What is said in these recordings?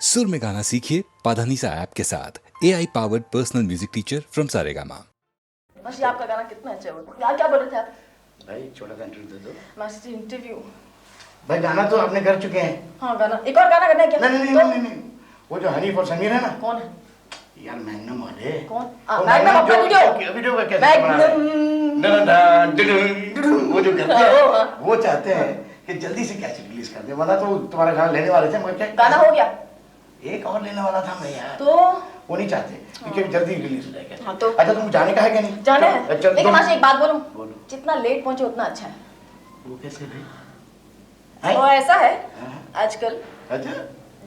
सुर में गाना सीखिए पाधानीसा ऐप के साथ AI powered personal music teacher from Saregama. मासी आपका गाना कितना अच्छा है। यार क्या बोल रहे थे आप? भाई छोटा सा इंटरव्यू दे दो। मासी जी इंटरव्यू। भाई गाना तो आपने कर चुके हैं। हाँ गाना, एक और गाना करना है क्या? नहीं, वो जो हनीफ और समीर है ना। कौन है? यार मैग्नम वाले। कौन? मैग्नम अपना वीडियो। वीडियो का कैसे बना रहे हैं? वो जो करते हैं वो चाहते हैं कि जल्दी से कैसे रिलीज कर दे, वरना तो तुम्हारा गाना लेने वाले थे मगर क्या गाना हो गया? एक और लेने वाला था मैं यार। तो वो नहीं चाहते क्योंकि जल्दी रिलीज हो जाएगा। हाँ तो अच्छा तुम जाने का है क्या नहीं? जाना है। चल लेकिन मासी एक बात बोलूं, बोलो। जितना लेट पहुंचे उतना अच्छा है। वो कैसे भाई? वो ऐसा है हाँ। आजकल, अच्छा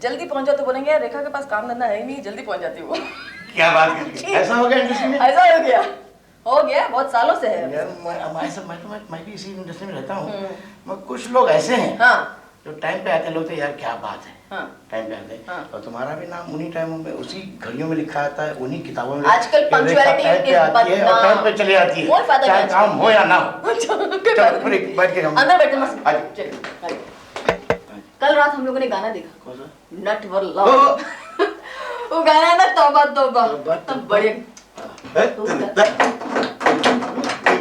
जल्दी पहुंच जाओ तो बोलेंगे यार रेखा के पास काम धंधा है ही नहीं, जल्दी पहुंच जाती है वो। क्या बात कर रही है? ऐसा हो गया इंडस्ट्री में? ऐसा हो गया बहुत सालों से है। यार मैं भी इसी इंडस्ट्री में रहता हूँ। मैं कुछ लोग ऐसे हैं हाँ जो टाइम पे आते हैं, लोग तो यार क्या बात है। हाँ टाइम पे आते हैं। हाँ। और तुम्हारा भी नाम उन्हीं टाइमों में उसी घड़ियों में लिखा आता है, उन्हीं किताबों में। आजकल पंक्चुअलिटी टाइम पे आती है और टाइम पे चली आती कोई है, फायदा चाहे नहीं। काम हो या ना हो। चलो चलो बैठ के हम अंदर बैठे मस्त। आज चलिए। कल रात हम लोगों ने गाना देखा, कौन सा? नट वल्ला। वो गाना है ना तौबा तौबा, तब बड़े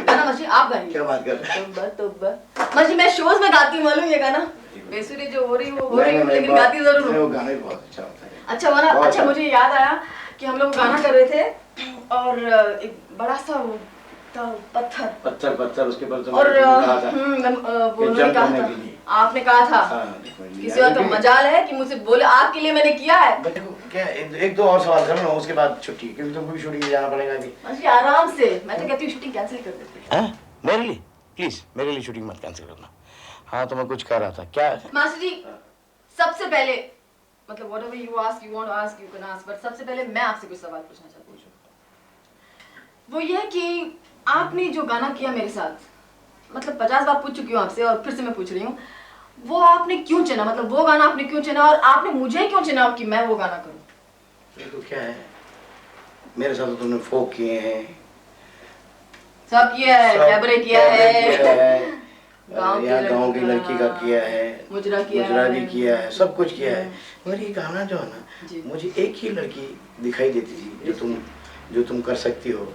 गाना मची आप गाइए। क्या बात कर रहे हैं? तौबा तौबा मची, मैं शोज में गाती हूँ मालूम ये गाना। बेसुरी जो हो रही वो हो रही है, लेकिन गाती जरूर नहीं, हूँ। वो गाना ही बहुत अच्छा होता है। अच्छा वाला बहुत अच्छा, अच्छा। मुझे याद आया कि हम लोग गाना कर रहे थे और एक बड़ा सा वो था पत्थर पत्थर उसके ऊपर और कहा था वो कि उन्होंने जंप कहा करने था, के लिए। आपने कहा था हाँ, देखो, किसी और का मजाल है कि मुझसे बोले, आपके लिए मैंने किया है। बट देखो क्या एक दो और सवाल कर लो, उसके बाद छुट्टी, क्योंकि तुमको भी शूटिंग जाना पड़ेगा अभी। मछली आराम से, मैं तो कहती हूँ शूटिंग कैंसिल कर देते। हैं? मेरे लिए प्लीज, मेरे लिए शूटिंग मत कैंसिल करना। हाँ तो मैं कुछ कह रहा था क्या? मास्टर जी सबसे पहले मतलब whatever you ask, you want to ask, you can ask, but सबसे पहले मैं आपसे कुछ सवाल पूछना चाहती हूँ। वो ये है कि आपने जो गाना किया मेरे साथ, मतलब 50 बार पूछ चुकी हूँ आपसे और फिर से मैं पूछ रही हूँ, वो आपने क्यों चुना? मतलब वो गाना आपने क्यों चुना और आपने मुझे क्यों चुना कि मैं वो गाना करूँ? देखो क्या है, मेरे साथ तो तुमने फोक किए हैं, सब किया है, कैबरे किया है, गांव की लड़की का किया है, मुजरा भी किया है, सब कुछ किया है। मगर ये गाना जो है ना, मुझे एक ही लड़की दिखाई देती थी जो तुम कर सकती हो।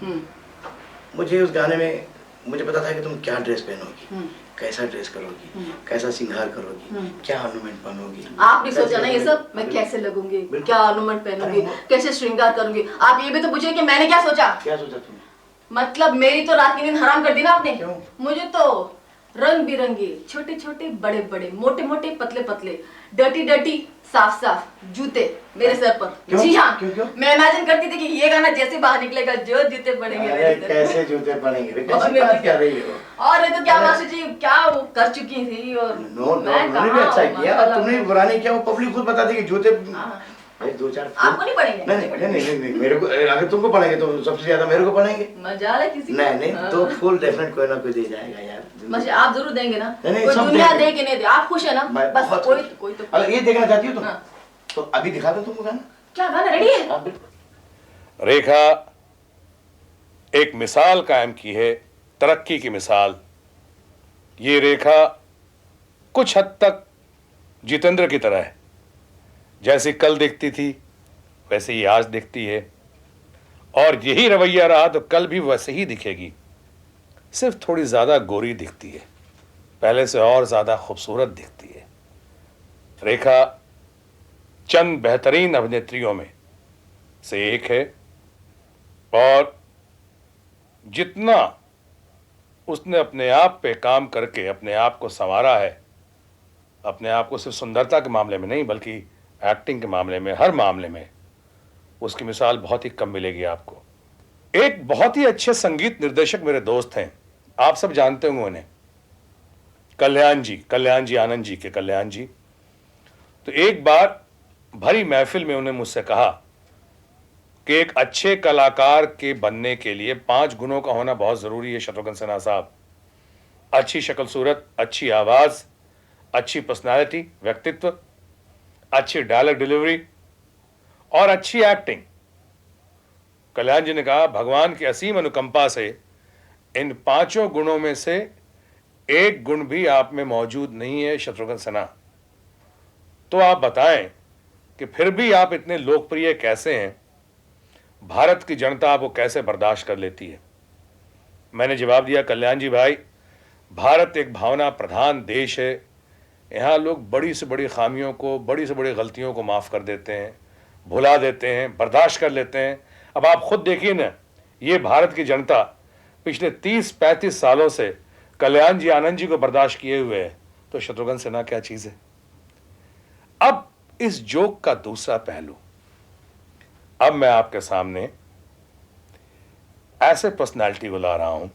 मुझे उस गाने में मुझे पता था कि तुम क्या ड्रेस पहनोगी, कैसा ड्रेस करोगी, कैसा श्रृंगार करोगी, क्या ऑर्नामेंट पहनोगी। आपने सोचा ना ये सब, मैं कैसे लगूंगी, क्या ऑर्नामेंट पहनूंगी, कैसे श्रृंगार करूंगी। आप ये भी तो पूछिए कि मैंने क्या सोचा। क्या सोचा तुमने? मतलब मेरी तो रात की नींद हराम कर दी ना आपने। क्यों? मुझे तो रंग बिरंगे, छोटे छोटे, बड़े बड़े, मोटे मोटे, पतले पतले, डर्टी डर्टी, साफ साफ जूते मेरे सर पर। क्यों? जी हाँ, क्यों? मैं इमेजिन करती थी कि ये गाना जैसे बाहर निकलेगा जो जूते पड़ेंगे मेरे सर पर। कैसे जूते पड़ेंगे? और कैसी बात कर रही हो? और नहीं तो क्या मास्टर जी, क्या वो कर चुकी थी और तुमने भी अच्छा किया और तुमने भी बुरा नहीं किया। वो पब्लिक खुद बताती कि जूते दो चार आपको नहीं पड़ेंगे। नहीं मेरे को, अगर तुमको पड़ेंगे तो सबसे ज्यादा मेरे को पड़ेंगे। मजाल है किसी नहीं तो फुल डेफिनेट कोई ना कोई दे जाएगा यार। मजे आप जरूर देंगे ना। नहीं, कोई सब दुनिया देंगे। दे के नहीं दे, आप खुश है ना? बस कोई तो अगर ये देखना चाहती हो तुम हाँ। तो अभी दिखा दो तुमको गाना। क्या गाना रेडी है? आप बिल्कुल। रेखा एक मिसाल कायम की है, तरक्की की मिसाल। ये रेखा कुछ हद तक जितेंद्र की तरह है, जैसी कल दिखती थी वैसे ही आज दिखती है, और यही रवैया रहा तो कल भी वैसे ही दिखेगी। सिर्फ थोड़ी ज्यादा गोरी दिखती है, पहले से और ज्यादा खूबसूरत दिखती है। रेखा चंद बेहतरीन अभिनेत्रियों में से एक है, और जितना उसने अपने आप पे काम करके अपने आप को संवारा है, अपने आप को सिर्फ सुंदरता के मामले में नहीं बल्कि एक्टिंग के मामले में, हर मामले में उसकी मिसाल बहुत ही कम मिलेगी आपको। एक बहुत ही अच्छे संगीत निर्देशक मेरे दोस्त हैं, आप सब जानते होंगे उन्हें, कल्याण जी आनंद जी के कल्याण जी। तो एक बार भरी महफिल में उन्होंने मुझसे कहा कि एक अच्छे कलाकार के बनने के लिए 5 गुणों का होना बहुत जरूरी है शत्रुघ्न सिन्हा साहब। अच्छी शक्ल सूरत, अच्छी आवाज, अच्छी पर्सनालिटी, व्यक्तित्व, अच्छी डायलॉग डिलीवरी और अच्छी एक्टिंग। कल्याण जी ने कहा, भगवान की असीम अनुकंपा से इन 5 गुणों में से एक गुण भी आप में मौजूद नहीं है शत्रुघ्न सिन्हा। तो आप बताएं कि फिर भी आप इतने लोकप्रिय कैसे हैं, भारत की जनता आपको कैसे बर्दाश्त कर लेती है। मैंने जवाब दिया, कल्याण जी भाई, भारत एक भावना प्रधान देश है, यहाँ लोग बड़ी से बड़ी खामियों को, बड़ी से बड़ी गलतियों को माफ़ कर देते हैं, भुला देते हैं, बर्दाश्त कर लेते हैं। अब आप खुद देखिए ना, ये भारत की जनता पिछले 30-35 सालों से कल्याण जी आनंद जी को बर्दाश्त किए हुए है, तो शत्रुघ्न सिन्हा क्या चीज़ है। अब इस जोक का दूसरा पहलू, अब मैं आपके सामने ऐसे पर्सनालिटी को ला रहा हूं,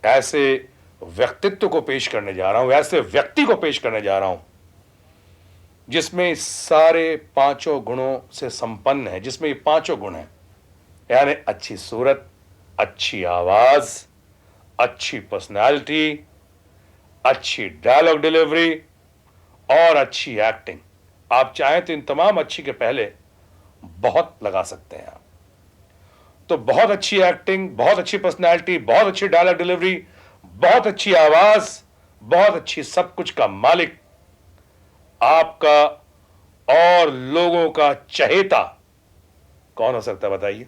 ऐसे व्यक्तित्व को पेश करने जा रहा हूं, ऐसे व्यक्ति को पेश करने जा रहा हूं जिसमें सारे पांचों गुणों से संपन्न है, जिसमें ये पांचों गुण हैं, यानी अच्छी सूरत, अच्छी आवाज, अच्छी पर्सनालिटी, अच्छी डायलॉग डिलीवरी और अच्छी एक्टिंग। आप चाहें तो इन तमाम अच्छी के पहले बहुत लगा सकते हैं आप। तो बहुत अच्छी एक्टिंग, बहुत अच्छी पर्सनालिटी, बहुत अच्छी डायलॉग डिलीवरी, बहुत अच्छी आवाज, बहुत अच्छी सब कुछ का मालिक, आपका और लोगों का चहेता कौन हो सकता है बताइए।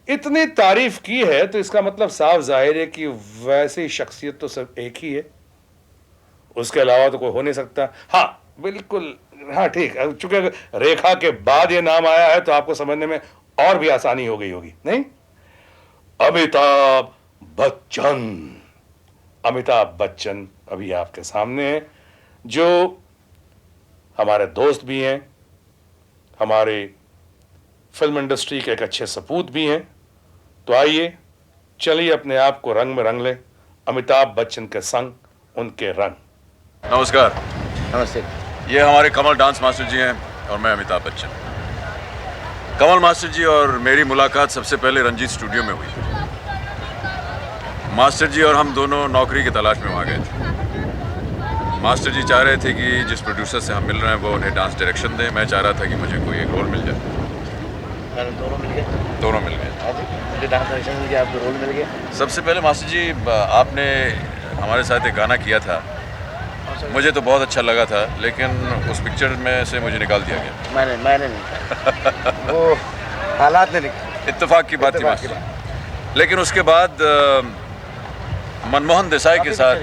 इतनी तारीफ की है तो इसका मतलब साफ जाहिर है कि वैसी शख्सियत तो सिर्फ एक ही है, उसके अलावा तो कोई हो नहीं सकता। हाँ बिल्कुल, हाँ ठीक, चूंकि रेखा के बाद ये नाम आया है तो आपको समझने में और भी आसानी हो गई होगी, नहीं? अमिताभ बच्चन। अमिताभ बच्चन अभी आपके सामने है, जो हमारे दोस्त भी हैं, हमारे फिल्म इंडस्ट्री के एक अच्छे सपूत भी हैं। तो आइए चलिए अपने आप को रंग में रंग लें अमिताभ बच्चन के संग उनके रंग। नमस्कार। नमस्ते। ये हमारे कमल डांस मास्टर जी हैं और मैं अमिताभ बच्चन। कमल मास्टर जी और मेरी मुलाकात सबसे पहले रंजीत स्टूडियो में हुई। मास्टर जी और हम दोनों नौकरी की तलाश में वहाँ गए थे। मास्टर जी चाह रहे थे कि जिस प्रोड्यूसर से हम मिल रहे हैं वो उन्हें डांस डायरेक्शन दें। मैं चाह रहा था कि मुझे कोई एक रोल मिल जाए। दोनों मिल गए? दोनों मिल गए। मुझे डांस डायरेक्शन मिल गया, आपको रोल मिल गया। सबसे पहले मास्टर जी आपने हमारे साथ एक गाना किया था, मुझे तो बहुत अच्छा लगा था, लेकिन उस पिक्चर में से मुझे निकाल दिया गया। मैंने नहीं वो हालात ने लिखा। इत्तेफाक की बात थी मास्टर जी। लेकिन उसके बाद मनमोहन देसाई के साथ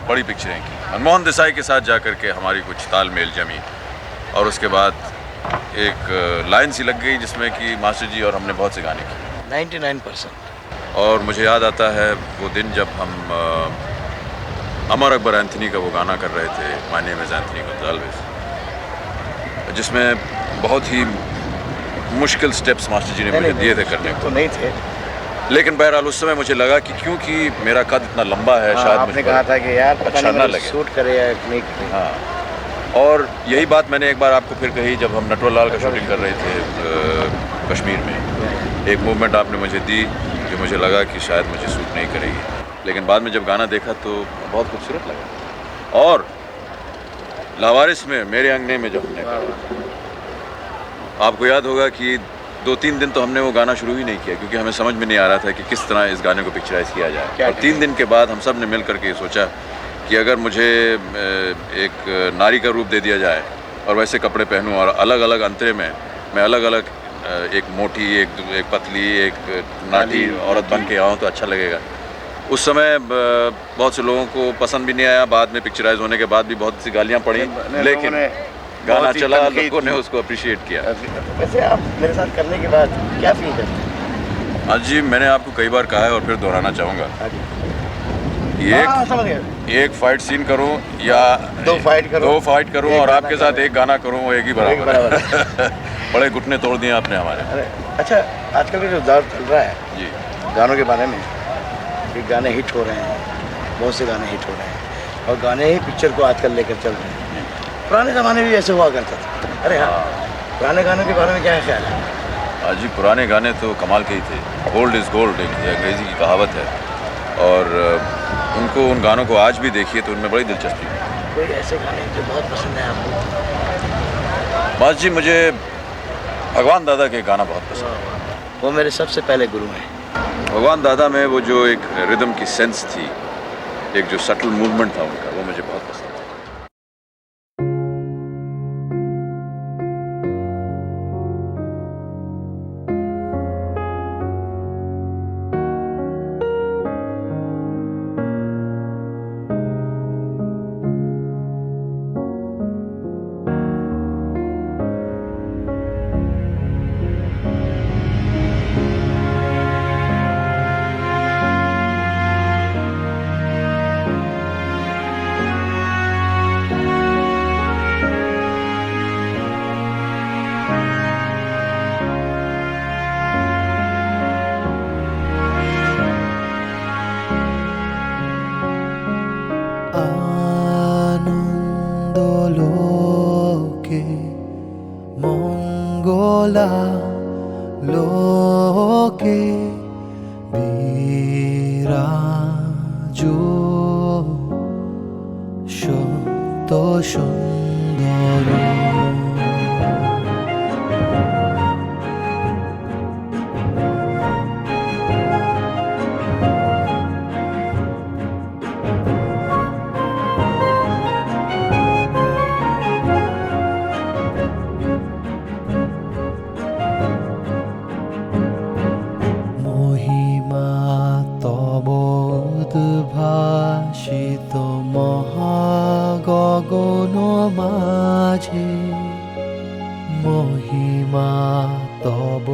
बड़ी पिक्चरें की। मनमोहन देसाई के साथ जाकर के हमारी कुछ तालमेल जमी और उसके बाद एक लाइन सी लग गई जिसमें कि मास्टर जी और हमने बहुत से गाने किए 99%। और मुझे याद आता है वो दिन जब हम अमर अकबर एंथनी का वो गाना कर रहे थे, my name is Anthony Gonsalves, जिसमें बहुत ही मुश्किल स्टेप्स मास्टर जी ने मुझे दिए थे करने को। तो नहीं थे, लेकिन बहरहाल उस समय मुझे लगा कि क्योंकि मेरा कद इतना लंबा है, शायद आपने कहा था कि यार पता अच्छा नहीं ना मुझे लगे। शूट करे या नहीं करे। हाँ, और यही बात मैंने एक बार आपको फिर कही जब हम नटवरलाल का शूटिंग कर रहे थे कश्मीर में। एक मूवमेंट आपने मुझे दी जो मुझे लगा कि शायद मुझे सूट नहीं करेगी, लेकिन बाद में जब गाना देखा तो बहुत खूबसूरत लगा। और लावारिस में मेरे अंगने में जब हमने कहा, आपको याद होगा कि 2-3 दिन तो हमने वो गाना शुरू ही नहीं किया क्योंकि हमें समझ में नहीं आ रहा था कि किस तरह इस गाने को पिक्चराइज किया जाए। और 3 दिन के बाद हम सब ने मिल करके सोचा कि अगर मुझे एक नारी का रूप दे दिया जाए और वैसे कपड़े पहनूं और अलग अलग अंतरे में मैं अलग अलग एक मोटी, एक पतली, एक नाटी औरत बन के आऊँ तो अच्छा लगेगा। उस समय बहुत से लोगों को पसंद भी नहीं आया, बाद में पिक्चराइज होने के बाद भी बहुत सी गालियाँ पड़ी, लेकिन गाना चला, लोगों ने उसको अप्रिशिएट किया। वैसे आप मेरे साथ करने के बाद क्या फील करते हैं? आज जी मैंने आपको कई बार कहा है और फिर दोहराना चाहूँगा, समझ गया। एक फाइट सीन करूं या 2 फाइट करूं और आपके साथ एक गाना करूं, वो एक ही बराबर है। बड़े घुटने तोड़ दिए आपने हमारे। अरे अच्छा, आजकल का जो दौर चल रहा है जी, गानों के बारे में, कि गाने हिट हो रहे हैं, बहुत से गाने हिट हो रहे हैं और गाने ही पिक्चर को आजकल लेकर चल रहे हैं। पुराने ज़माने भी ऐसे हुआ करता था। अरे हाँ, पुराने गानों के बारे में क्या ख्याल है? जी पुराने गाने तो कमाल के ही थे। गोल्ड इज़ गोल्ड एक अंग्रेज़ी की कहावत है, और उनको, उन गानों को आज भी देखिए तो उनमें बड़ी दिलचस्पी है। कोई ऐसे गाने जो बहुत पसंद है आपको? बस जी मुझे भगवान दादा के गाना बहुत पसंद है। वो मेरे सबसे पहले गुरु हैं। भगवान दादा में वो जो एक रिदम की सेंस थी, एक जो सटल मूवमेंट था उनका, वो मुझे बहुत पसंद था। মঙ্গলা লোকে বিরাজ সত্য সুন্দর মহিমা তব উদ্ভাসিত মহাগগন মাঝে মহিমা তব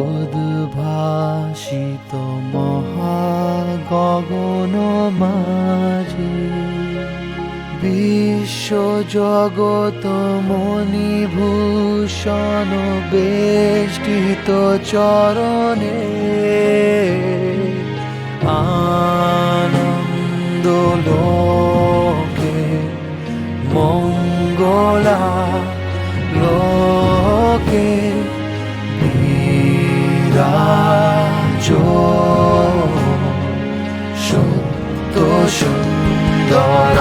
উদ্ভাসিত মহাগগন মাঝে বিশ্ব জগত মণিভূষণ বেষ্টিত চরণে আনন্দ লোকে মঙ্গলা লোকে বিরাজ সত্য সুন্দর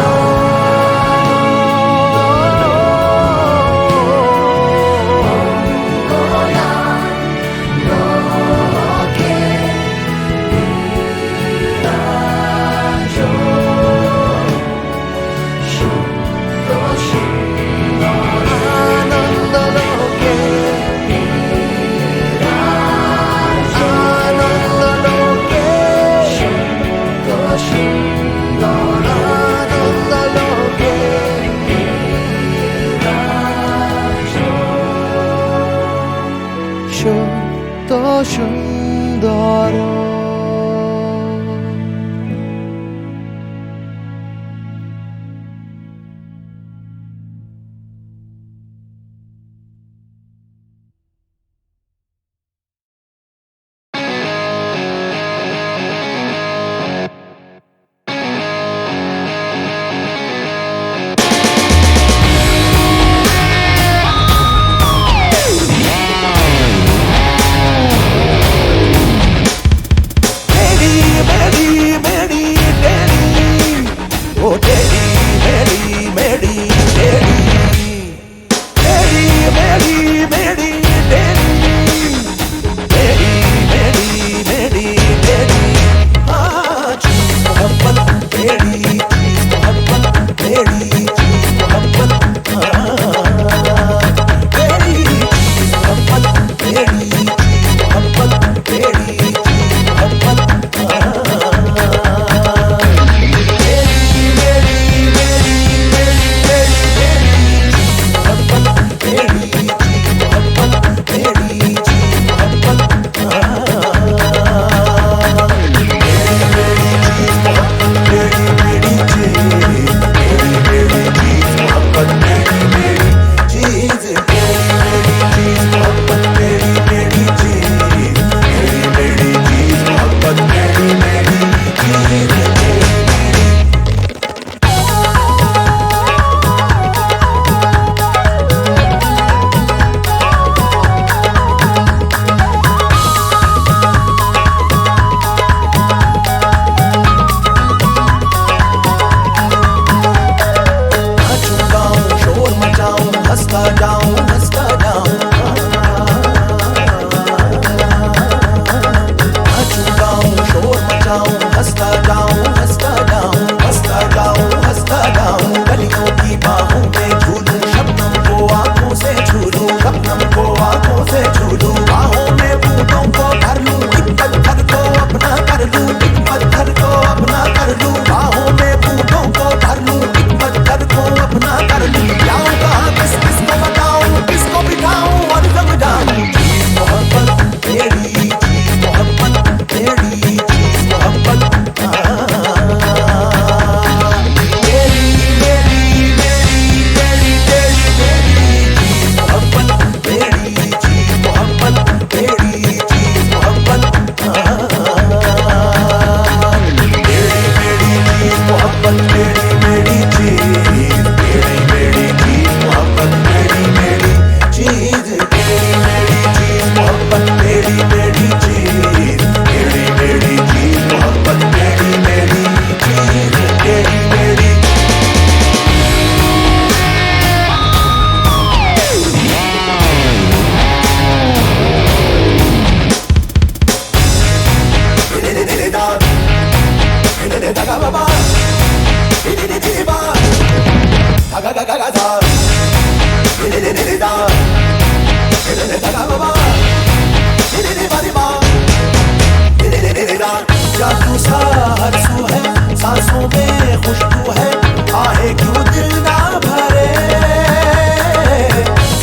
সত্য সুন্দর जादू सा हर सू है, सांसों में खुशबू है, आहे क्यों दिल ना भरे।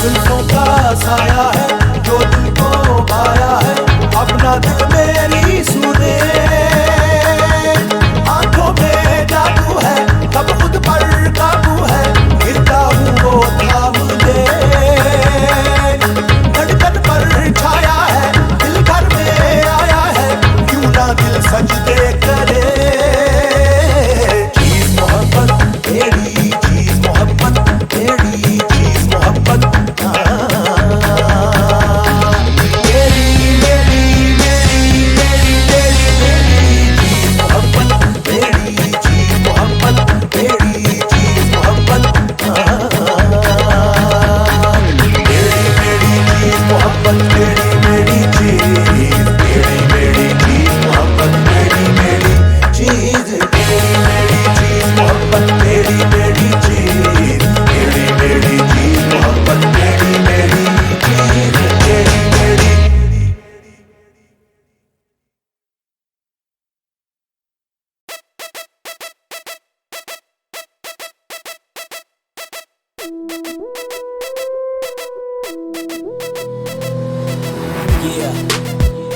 जुल्फों का साया है जो दिल को पाया है, अपना दिल मेरी सुने। आंखों में जादू है, कब खुद पर काबू है, गिरता हूँ वो थाम दे। धड़कन पर छाया है, दिल घर में आया है, क्यों ना दिल सजदे करे। चीज मोहब्बत तेरी, चीज मोहब्बत तेरी, चीज मोहब्बत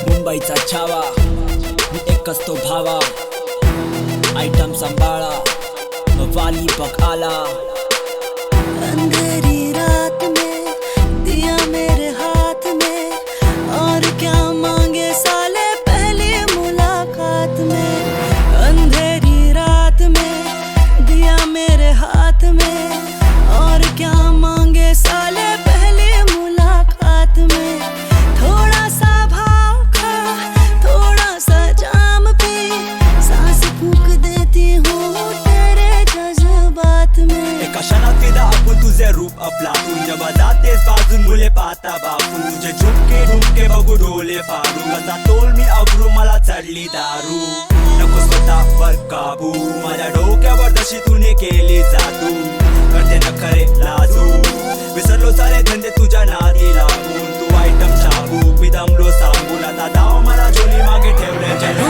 मुंबईचा छावा एकच तो भावा, आयटम सांभाळा वाली बघ आला। अंधेरी रात में दिया मेरे हाथ में, और क्या मांगे साले पहली मुलाकात में। अंधेरी रात में दिया मेरे हाथ में, और क्या मांगे साले पहली मुलाकात में। थोड़ा सा भाव खा, थोड़ा सा जाम पी, सांस फूंक देती हूँ तेरे जज्बात में। एका क्षणात फिदा आपण तुझे रूप अपलाटून, जेव्हा जातेस बाजून मुले पाहता बापू, तुझे झुमके ढुमके बघू डोले फाडू, कसा तोल मी अवरू मला चढली दारू। नको स्वतःवर काबू, माझ्या डोक्यावर जशी तूने केली जादू, करते न खरे लाजू, विसरलो सारे धंदे तुझ्या नादी लागून। तू आयटम शाबू, मी दमलो सांगून, आता दाव मला झोली मागे ठेवले जलू।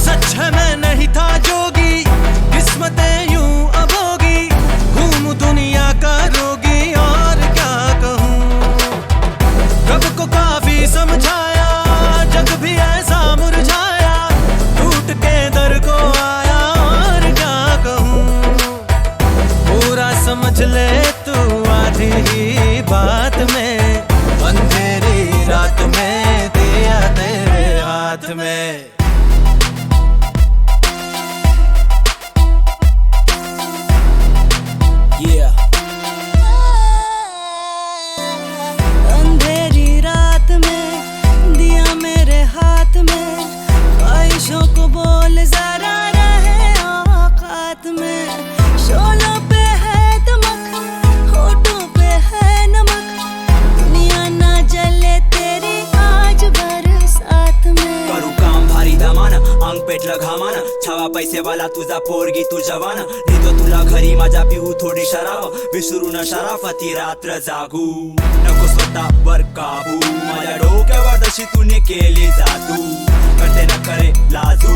सच है मैं नहीं था जोगी, किस्मतें यूं अभोगी, घूमूं दुनिया का रोगी और क्या कहूँ। रब को काफी समझाया, जग भी ऐसा मुरझाया, टूट के दर को आया और क्या कहूँ। पूरा समझ ले तू आधी ही बात में, अंधेरी रात में दिया तेरे हाथ में। अंधेरी रात में दिया मेरे हाथ में, ख्वाहिशों को बोल जरा रहे औकात में। शोलों पे है दमक, होठों पे है नमक, दुनिया ना जले तेरी आज बरसात में। करू काम भारी दमान, अंग पेटलं घामान, छावा पैसे वाला तुझा पोरगी तू जवान, नेतो तुला घरी माझा पिहू थोडी शराब, विसरू न शराफती रात्र जागू। नको स्वतःवर काबू, माझ्या डोक्यावर जशी तूने केली जादू, करते न खरे लाजू,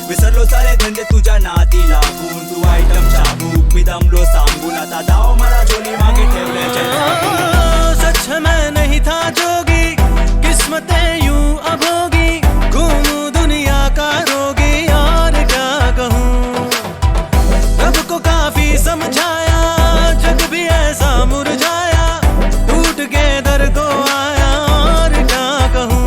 विसरलो सारे धंदे तुझ्या नादी लागून। तू आयटम शाबू, मी दमलो सांगून, आता दाव मला झोली मागे ठेवले जलू। सच मैं नहीं था जोगी, किस्मतें यूं अभोगी, घूमूं दुनिया का रोगी और क्या कहूँ। रब को काफी समझाया, जग भी ऐसा मुरझाया, टूट के दर को आया और क्या कहूँ।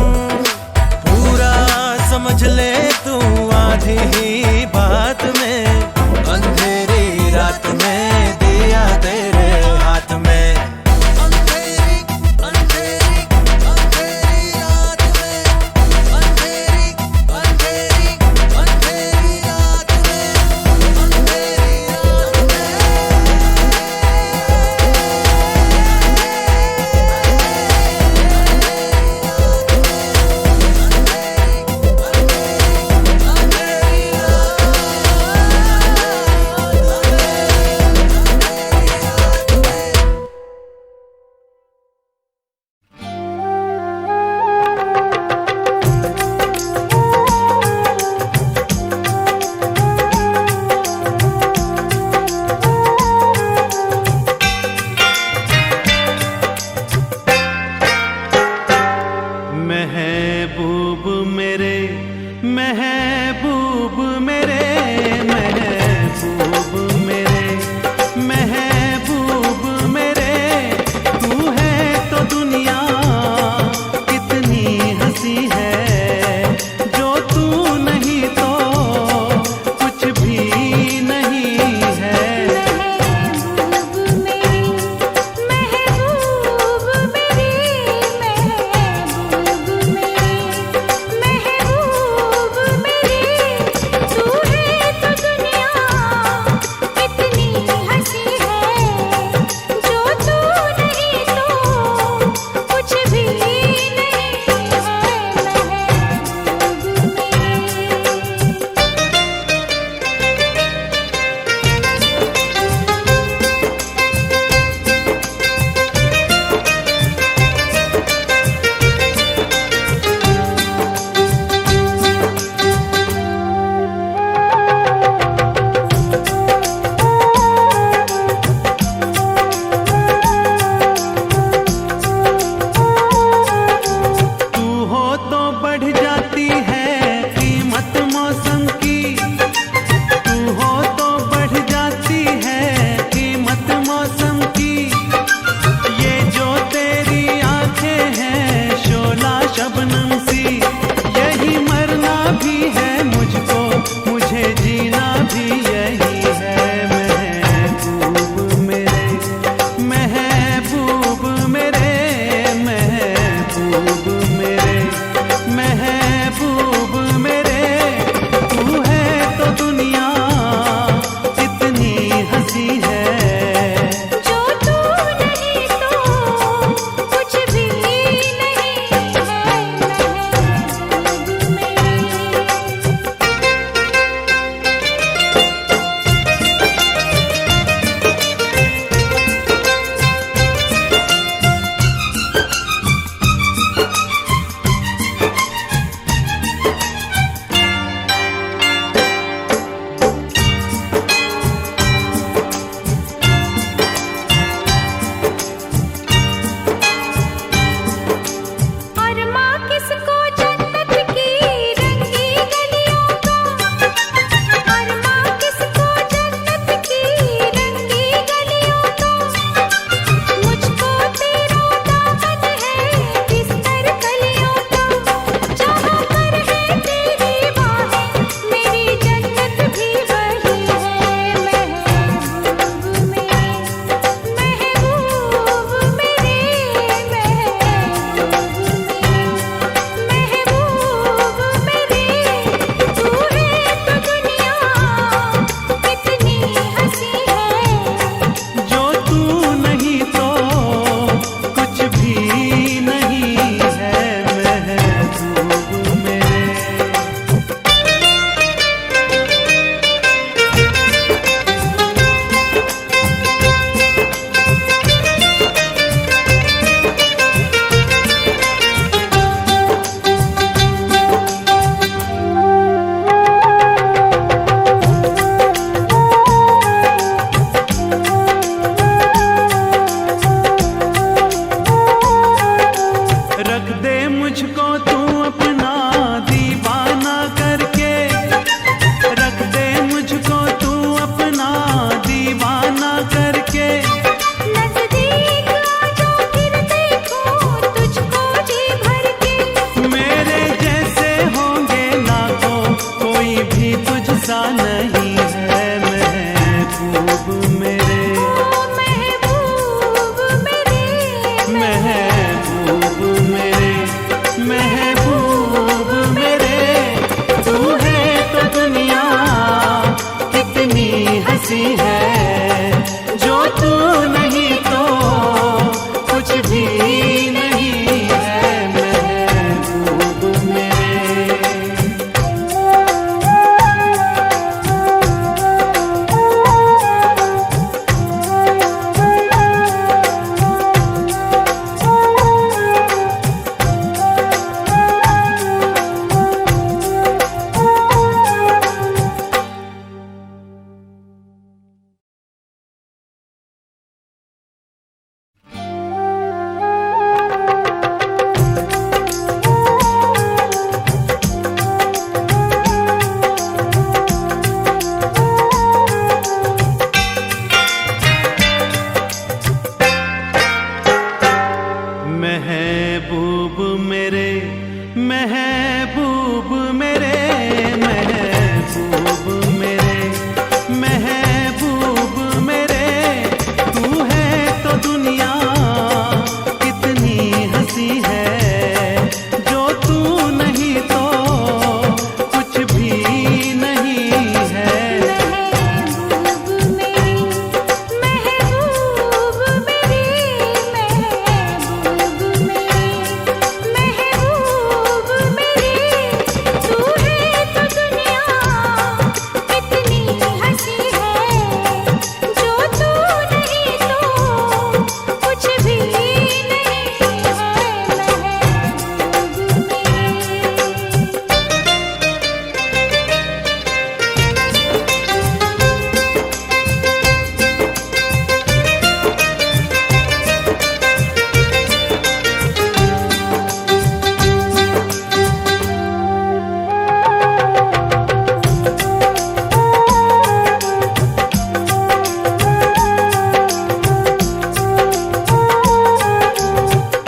महबूब मेरे महबूब मेरे महबूब मेरे महबूब मेरे तू है तो दुनिया कितनी हंसी है जो तू नहीं तो कुछ भी नहीं है महबूब मेरे महबूब मेरे महबूब मेरे महबूब मेरे तू है तो दुनिया कितनी हंसी है जो तू नहीं तो कुछ भी नहीं है महबूब मेरे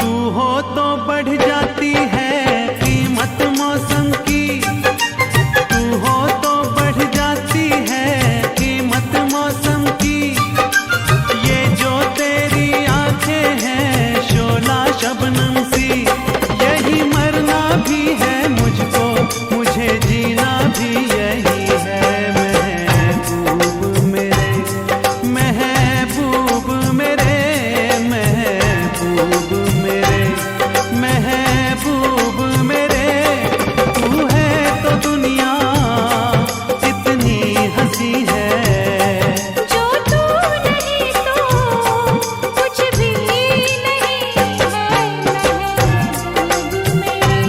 तू हो तो बढ़ जाती है कीमत मौसम की तू हो तो बढ़ जाती है कीमत मौसम की ये जो तेरी आंखें हैं शोला शबनम सी यही मरना भी है मुझको मुझे जीना भी यही है महबूब मेरे महबूब मेरे महबूब मेरे महबूब मेरे तू है तो दुनिया कितनी हंसी है जो तू नहीं तो कुछ भी नहीं है महबूब मेरे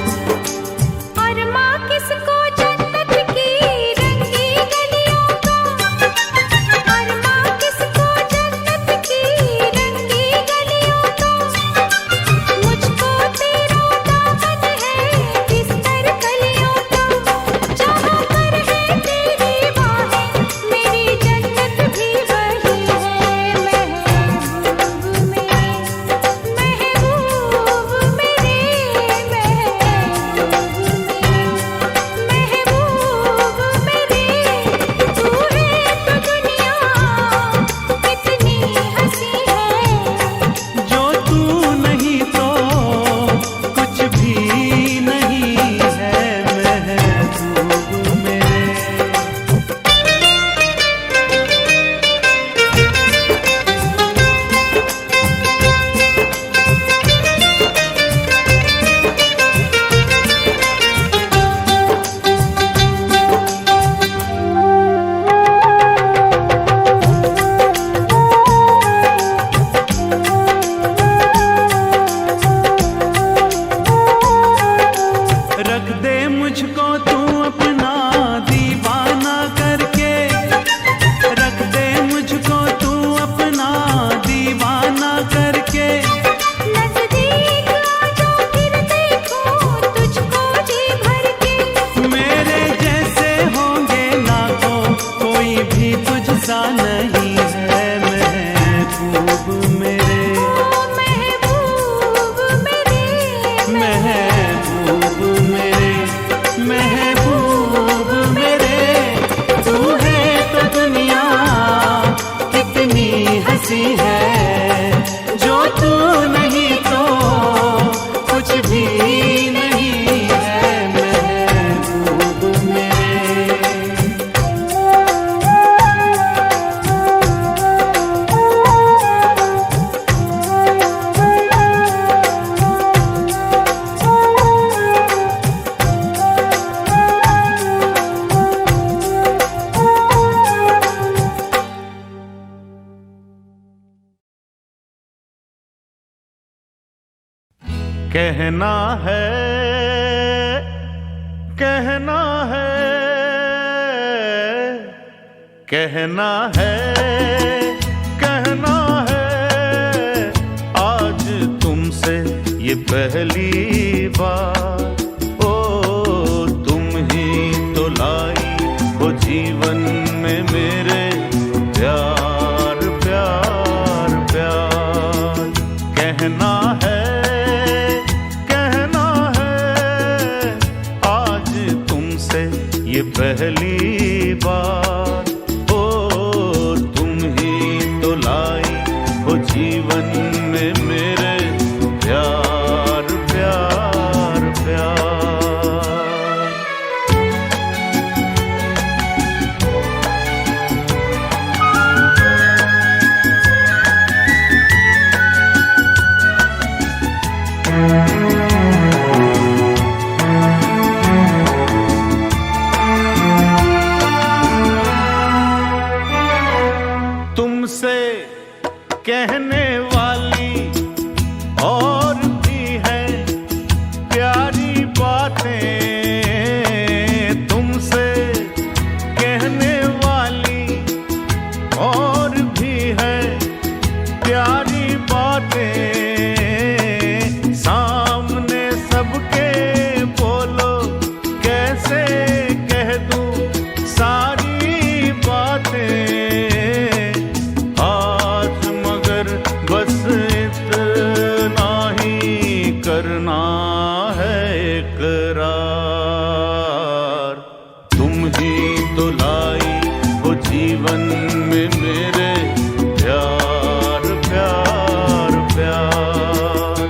और माँ किसको जन्नत की रंगी गलियों का और माँ किसको जन्नत की रंगी गलियों का मुझको तेरा दामन है बिस्तर कलियों का जहाँ पर है तेरी बाहें मेरी जन्नत भी वही है महबूब मेरे महबूब मेरे महबूब मेरे तू है तो दुनिया कितनी हंसी है जो तू नहीं तो कुछ भी नहीं है महबूब मेरे रख दे मुझको तू अपना दीवाना करके रख दे मुझको तू अपना दीवाना करके नजदीक आजा फिर देखो तुझको जी भर के मेरे जैसे होंगे लाखों कोई भी तुझसा नहीं है महबूब मेरे महबूब मेरे महबूब मेरे महबूब मेरे तू है तो दुनिया कितनी हंसी है जो तू नहीं तो कुछ भी नहीं है महबूब मेरे कहना है कह कहना है, कहना है, कहना है आज तुमसे ये पहली बार। ओ तुम ही तो लाई हो जीवन में मेरे प्यार प्यार प्यार। कहना है, कहना है आज तुमसे ये पहली बार। ओ तुम ही तो लाई हो जीवन में मेरे प्यार प्यार प्यार। तुमसे कहने वाली और भी है प्यारी बातें। तुमसे कहने वाली और भी है प्यारी बातें। सामने सबके बोलो कैसे कह दूं सारी बातें। आज मगर बस इतना ही करना है इकरार। तुम ही तो लाई हो जीवन में मेरे प्यार प्यार प्यार।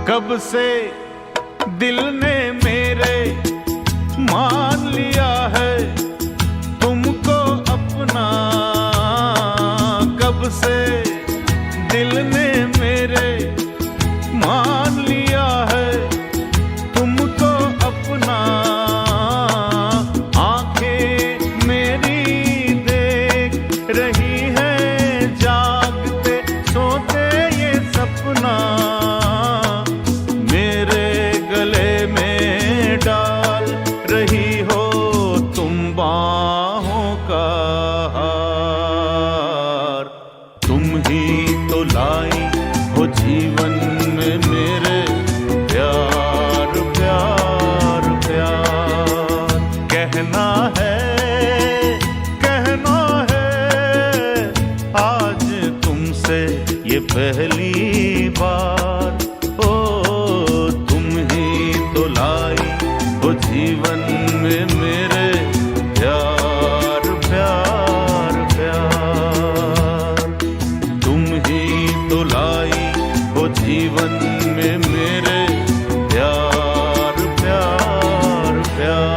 कब से दिल ने मेरे मान लिया है तुमको अपना। कब से दिल ने मेरे मान लिया है तुमको अपना। आंखें मेरी देख रही है जागते सोते ये सपना। मेरे गले में डाल रही हो तुम बाहों का हार। तुम ही तो लाई हो जीवन में मेरे प्यार प्यार प्यार। कहना है, कहना है आज तुमसे ये पहली बार। ओ तुम ही तो लाई हो जीवन में मेरे प्यार प्यार प्यार। तुम ही तो लाई हो जीवन में मेरे प्यार प्यार प्यार।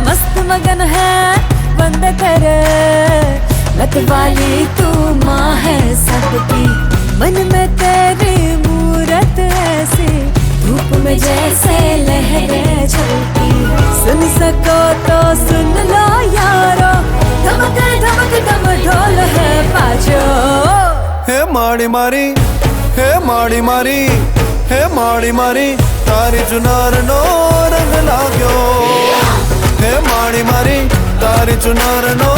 मस्त मगन है बंद करे लत वाली तू माँ है सबकी। मन में तेरी मूरत ऐसी धूप में जैसे लहरें चलती। सुन सको तो सुन लो यारो धमक धमक दम ढोल है बाजो। हे माड़ी मारी, हे माड़ी मारी, हे माड़ी मारी तारी चुनार नो रंग लाग्यो। हे माड़ी मारी तारी चुनार नो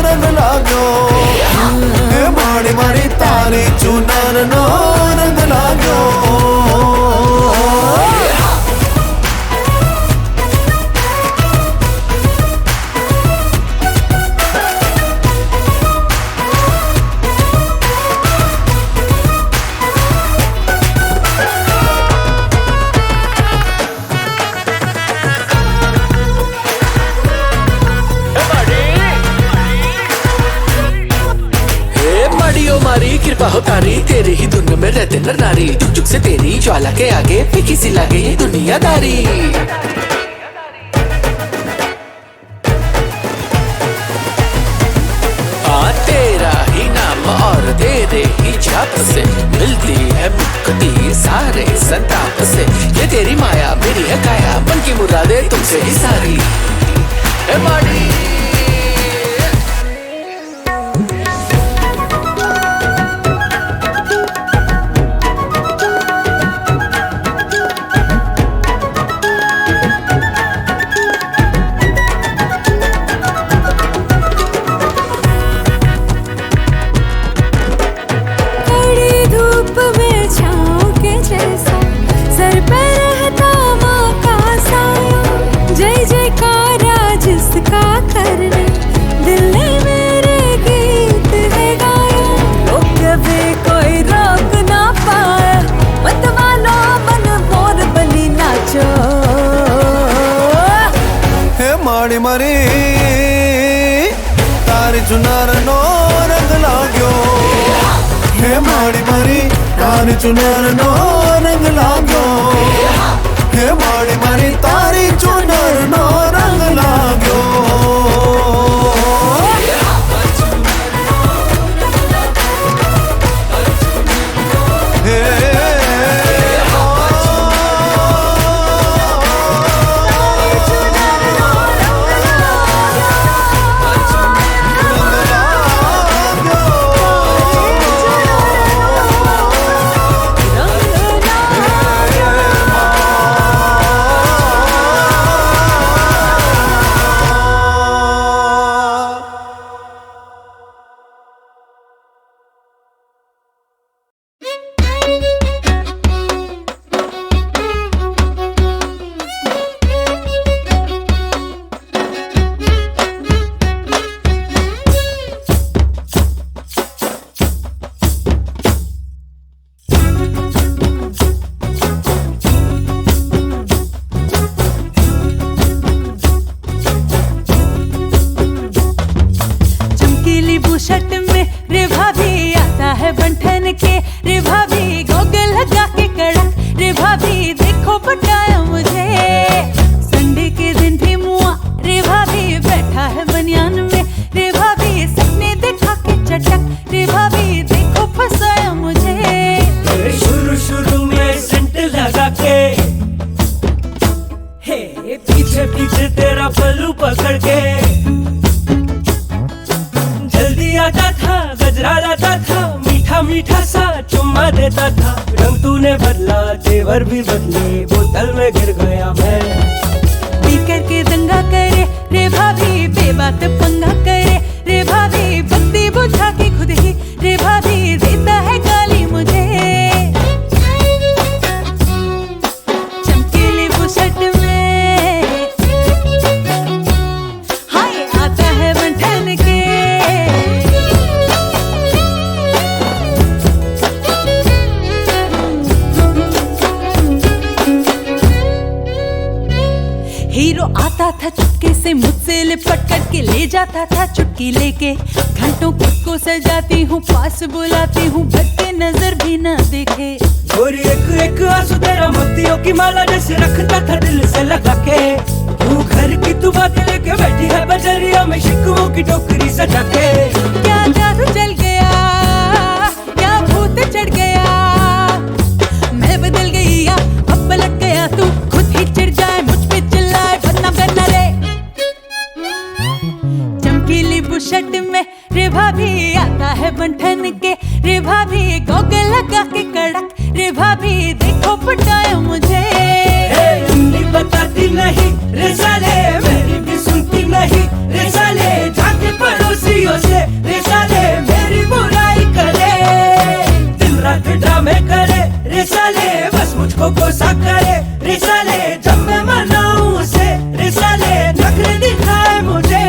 रंग लाग्यो। हे माड़ी मारी तारी चुनार नो रंग लाग्यो। तेरे ही धुन में रहते नर नारी, झुक झुक से तेरी ज्वाला के आगे फीकी सी लागे ये दुनियादारी। तेरा ही नाम और तेरे ही छाप से मिलती है मुक्ति सारे संताप से। ये तेरी माया मेरी है काया, मन की मुरादें तुमसे ही सारी। ए माड़ी माड़ी मारी तारी चुनार नो रंग लाग्यो। हे माड़ी मारी तारी चुनार नो रंग लाग्यो। हे माड़ी मारी तारी चुनार नो रंग लाग्यो। मीठा सा चुम्मा देता था, रंग तूने बदला तेवर भी बदले, बोतल में गिर गया मैं। पी करके दंगा करे रे भाभी, बेबात पंगा करे रे भाभी, बत्ती बुझा के खुद ही रे भाभी देता है गाली मुझे। चमकीली बुशर्ट में हाय आता है बंधन के, हीरो आता था चुपके से मुझसे लिपट करके ले जाता था चुटकी लेके, घंटों खुद को सजाती हूँ पास बुलाती हूँ बच्चे नजर भी न देखे। गोरी एक एक आंसू तेरा मोतियों की माला जैसे रखता था दिल से लगा के, तू घर की तू बातें लेके बैठी है बजरिया में शिकवों की टोकरी सजा के। क्या जादू चल गया, क्या भूत चढ़ गया, मैं बदल गई या अब पलट गया, तू खुद ही चिढ़ जाए मुझ पे चिल्लाए बदनाम करना रे। चमकीली बुशर्ट में रे भाभी आता है बंठन के रे भाभी, गॉगल लगा के कड़क रे भाभी देखो पटाया मुझे। उंगली बताती नहीं रे साले, मेरी भी सुनती नहीं रे साले, जाके पड़ोसियों से रे साले मेरी बुराई करे, दिन रात ड्रामे करे रे साले, बस मुझको कोसा करे रे साले, जब मैं मनाऊं उसे रे साले नखरे दिखाए मुझे।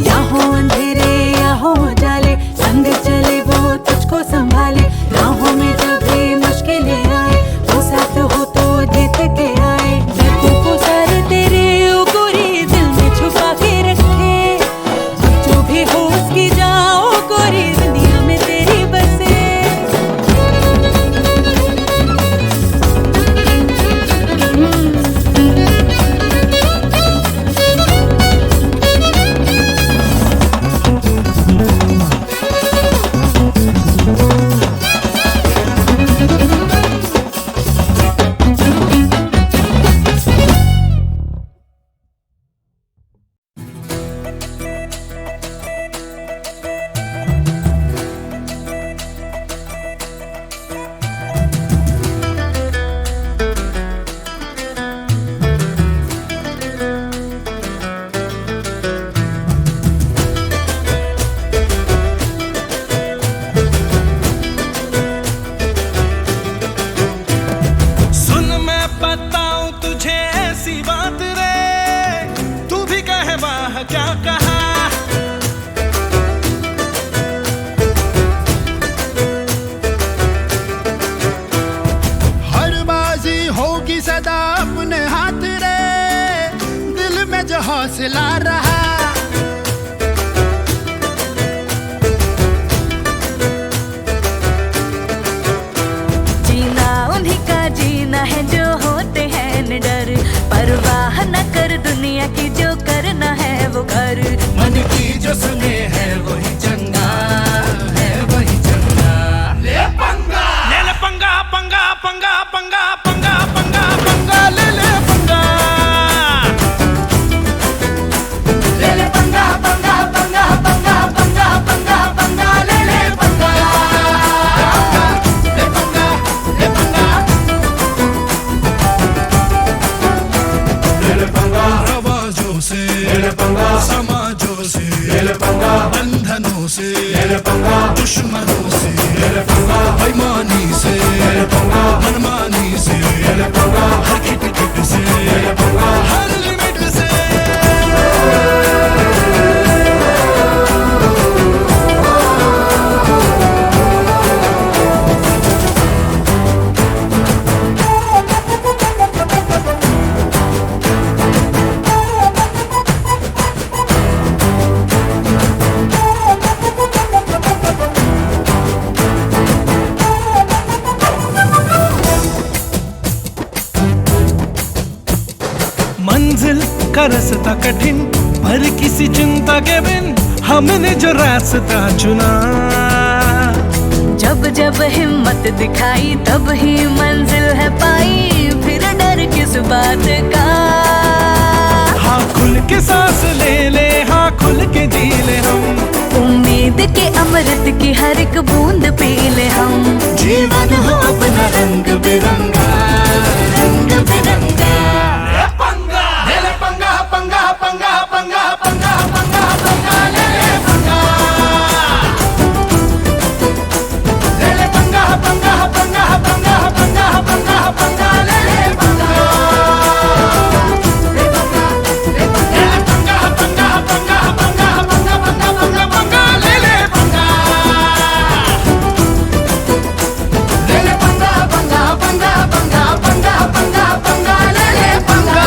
या हो अंधेरे या हो उजाले, संग चले वो तुझको संभाले, राहों में जब भी मुश्किलें आए वो साथ हो तो जीत के आए। मैं को सारे तेरे ओ गोरी दिल में छुपा के रखे, अब जो भी हो उसकी जाओ गोरी दुनिया में तेरी बसे। क्या कहा। हर बाजी होगी सदा अपने हाथ रे, दिल में जो हौसला रहा। जीना उन्हीं का जीना है जो होते हैं निडर, परवाह न कर दुनिया की, जो करना है वो कर। मन की जो सुने है वही चंगा है, वही चंगा। ले पंगा, ले पंगा पंगा पंगा पंगा पंगा पंगा पंगा, ले पंगा, ले पंगा पंगा पंगा पंगा पंगा पंगा पंगा, ले पंगा, ले पंगा, ले पंगा, ले पंगा। आवाजों से ले पंगा, समाजों से ले पंगा, बंधनों से ले पंगा, दुश्मनों से ले पंगा, बेईमानी से ले पंगा, मनमानी से ले पंगा, हर खिट से ले पंगा, हर लिमिट से। मंजिल का रास्ता कठिन पर किसी चिंता के बिन हमने जो रास्ता चुना। जब जब हिम्मत दिखाई तब ही मंजिल है पाई, फिर डर किस बात का। हाँ खुल के सांस ले ले, हाँ खुल के जी ले हम, उम्मीद के अमृत की हर एक बूंद पी ले हम। जीवन हो अपना रंग बिरंगा, रंग बिरंगा। ले पंगा पंगा पंगा पंगा पंगा पंगा पंगा, ले पंगा, ले पंगा पंगा पंगा पंगा पंगा पंगा पंगा, ले पंगा, ले पंगा, ले पंगा पंगा पंगा पंगा पंगा पंगा पंगा पंगा, ले पंगा, ले पंगा पंगा पंगा पंगा पंगा पंगा पंगा, ले पंगा।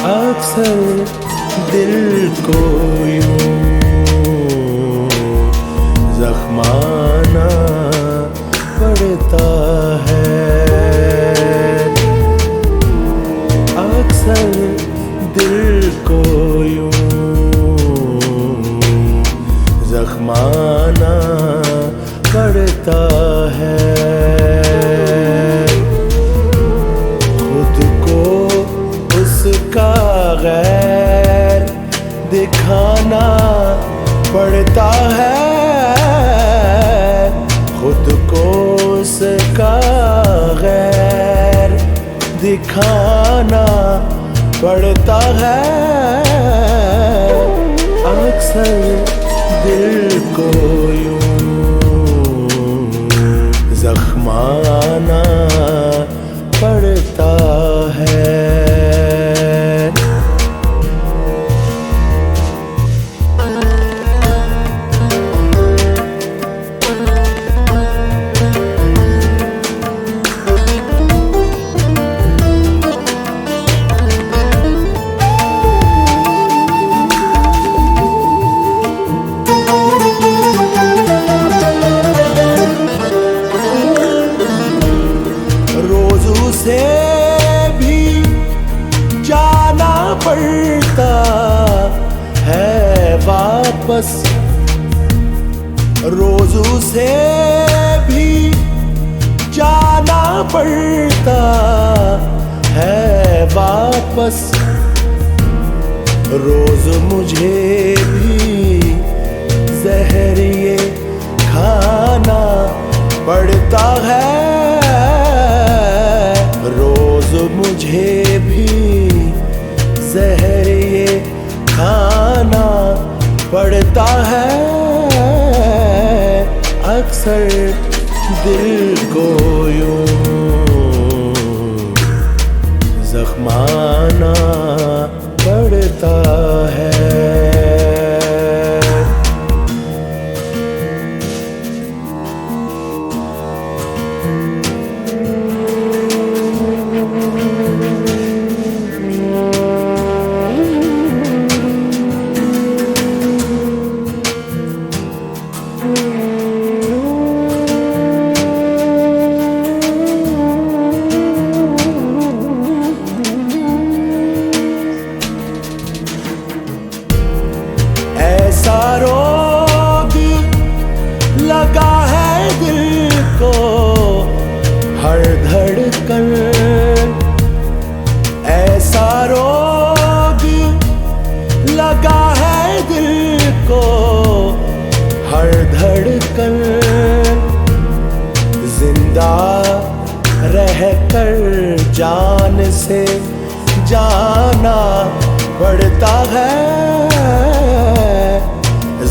अक्सर दिल को यूं जख्माना पड़ता है, अक्सर दिल को यूं जख्माना पड़ता है। उसका गैर दिखाना पड़ता है, खुद को उसका गैर दिखाना पड़ता है। अक्सर दिल को यूं जख्माना पड़ता है। पड़ता है वापस, रोजू से भी जाना पड़ता है वापस। रोज मुझे भी जहर ये खाना पड़ता है। रोज मुझे भी जहर ये खाना पड़ता है। अक्सर दिल को यूं जख्माना पड़ता है। ऐसा रोग लगा है दिल को हर धड़कन। ऐसा रोग लगा है दिल को हर धड़कन। जिंदा रहकर जान से जाना पड़ता है।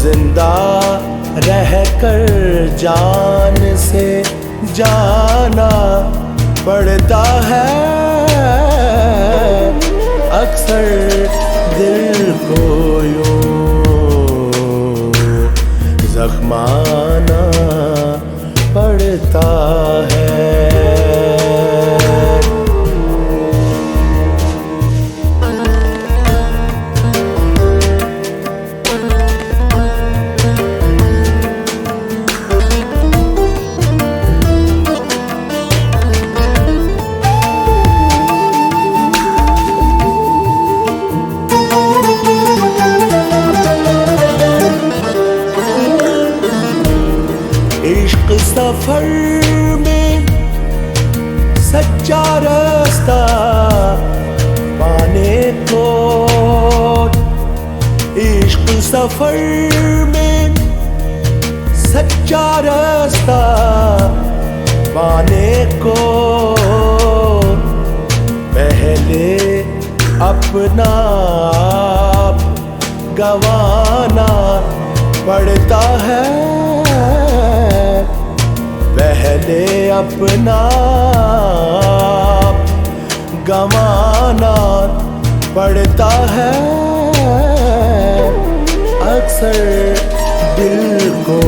जिंदा रहकर जान से जाना पड़ता है। अक्सर दिल को यूं जख्माना पड़ता है। इश्क सफर में सच्चा रास्ता पाने को। इश्क सफर में सच्चा रास्ता पाने को। पहले अपना आप गंवाना पड़ता है। पहले अपना आप गंवाना पड़ता है। अक्सर दिल को